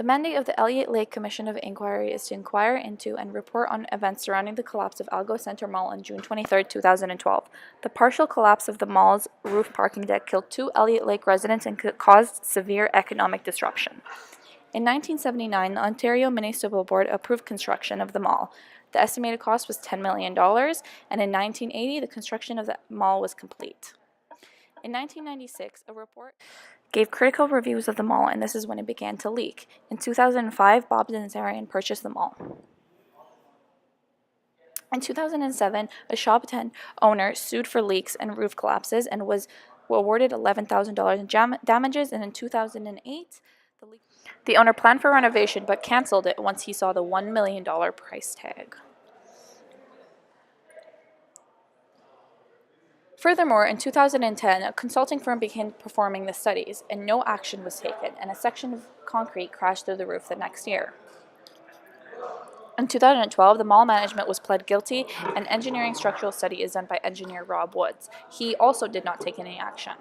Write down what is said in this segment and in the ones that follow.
The mandate of the Elliott Lake Commission of Inquiry is to inquire into and report on events surrounding the collapse of Algo Center Mall on June 23, 2012. The partial collapse of the mall's roof parking deck killed 2 Elliott Lake residents and caused severe economic disruption. In 1979, the Ontario Municipal Board approved construction of the mall. The estimated cost was $10 million, and in 1980, the construction of the mall was complete. In 1996, a report gave critical reviews of the mall, and this is when it began to leak. In 2005, Bob Nazarian purchased the mall. In 2007, a Shop 10 owner sued for leaks and roof collapses and was awarded $11,000 in damages, and in 2008, the owner planned for renovation but canceled it once he saw the $1 million price tag. Furthermore, in 2010, a consulting firm began performing the studies, and no action was taken, and a section of concrete crashed through the roof the next year. In 2012, the mall management was pled guilty, and engineering structural study is done by engineer Rob Woods. He also did not take any action.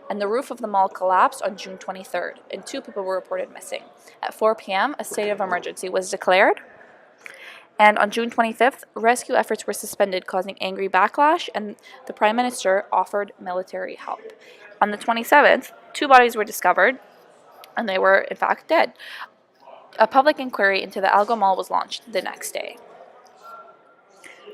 And the roof of the mall collapsed on June 23rd, and 2 people were reported missing. At 4 p.m., a state of emergency was declared. And on June 25th, rescue efforts were suspended, causing angry backlash, and the Prime Minister offered military help. On the 27th, 2 bodies were discovered, and they were, in fact, dead. A public inquiry into the Algo Mall was launched the next day.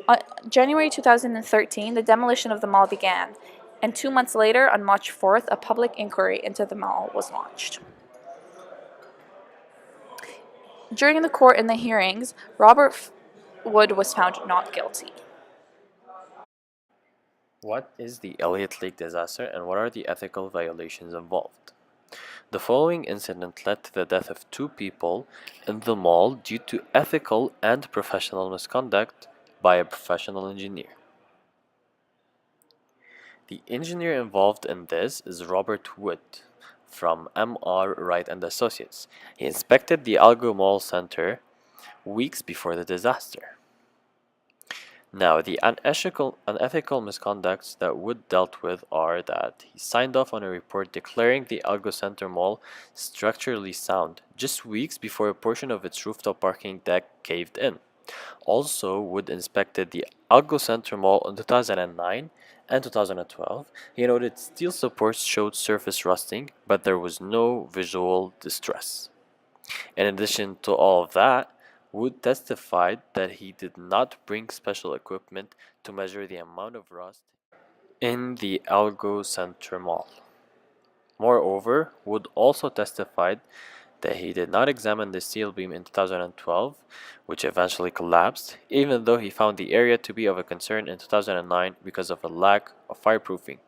On January 2013, the demolition of the mall began, and 2 months later, on March 4th, a public inquiry into the mall was launched. During the court and the hearings, Robert Wood was found not guilty. What is the Elliott Lake disaster and what are the ethical violations involved? The following incident led to the death of 2 people in the mall due to ethical and professional misconduct by a professional engineer. The engineer involved in this is Robert Wood from M.R. Wright and Associates. He inspected the Algo Mall Center weeks before the disaster. Now, the unethical misconducts that Wood dealt with are that he signed off on a report declaring the Algo Center Mall structurally sound just weeks before a portion of its rooftop parking deck caved in. Also, Wood inspected the Algo Center Mall in 2009 and 2012. He noted steel supports showed surface rusting, but there was no visual distress. In addition to all of that, Wood testified that he did not bring special equipment to measure the amount of rust in the Algo Center Mall. Moreover, Wood also testified that he did not examine the steel beam in 2012, which eventually collapsed, even though he found the area to be of a concern in 2009 because of a lack of fireproofing.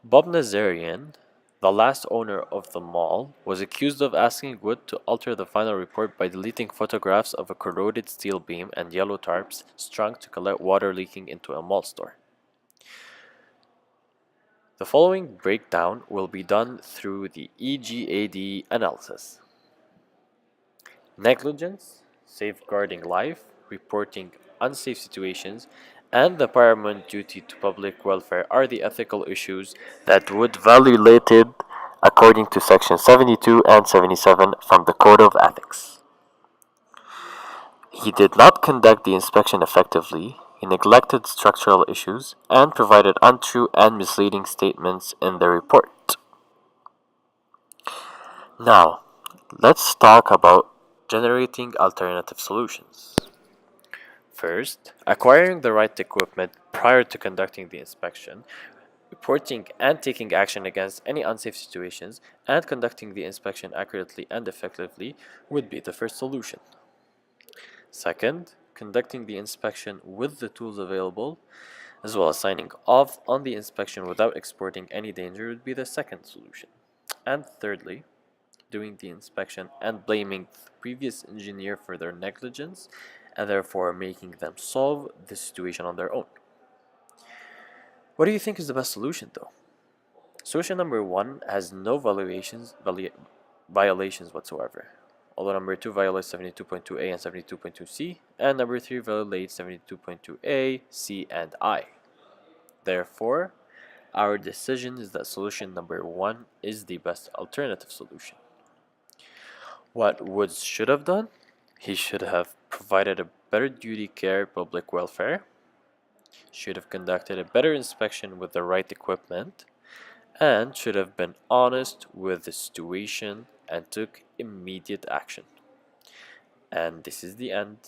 Bob Nazarian, the last owner of the mall, was accused of asking Wood to alter the final report by deleting photographs of a corroded steel beam and yellow tarps strung to collect water leaking into a mall store. The following breakdown will be done through the EGAD analysis. Negligence, safeguarding life, reporting unsafe situations, and the paramount duty to public welfare are the ethical issues that Wood violated according to Section 72 and 77 from the Code of Ethics. He did not conduct the inspection effectively, he neglected structural issues, and provided untrue and misleading statements in the report. Now, let's talk about generating alternative solutions. First, acquiring the right equipment prior to conducting the inspection, reporting and taking action against any unsafe situations, and conducting the inspection accurately and effectively would be the first solution. Second, conducting the inspection with the tools available, as well as signing off on the inspection without exporting any danger would be the second solution. And thirdly, doing the inspection and blaming the previous engineer for their negligence and therefore making them solve the situation on their own. What do you think is the best solution though? Solution number 1 has no violations whatsoever, although number 2 violates 72.2a and 72.2c, and number 3 violates 72.2a, c, and I. Therefore, our decision is that solution number 1 is the best alternative solution. What Woods should have done? He should have provided a better duty care public welfare, should have conducted a better inspection with the right equipment, and should have been honest with the situation and took immediate action. And this is the end.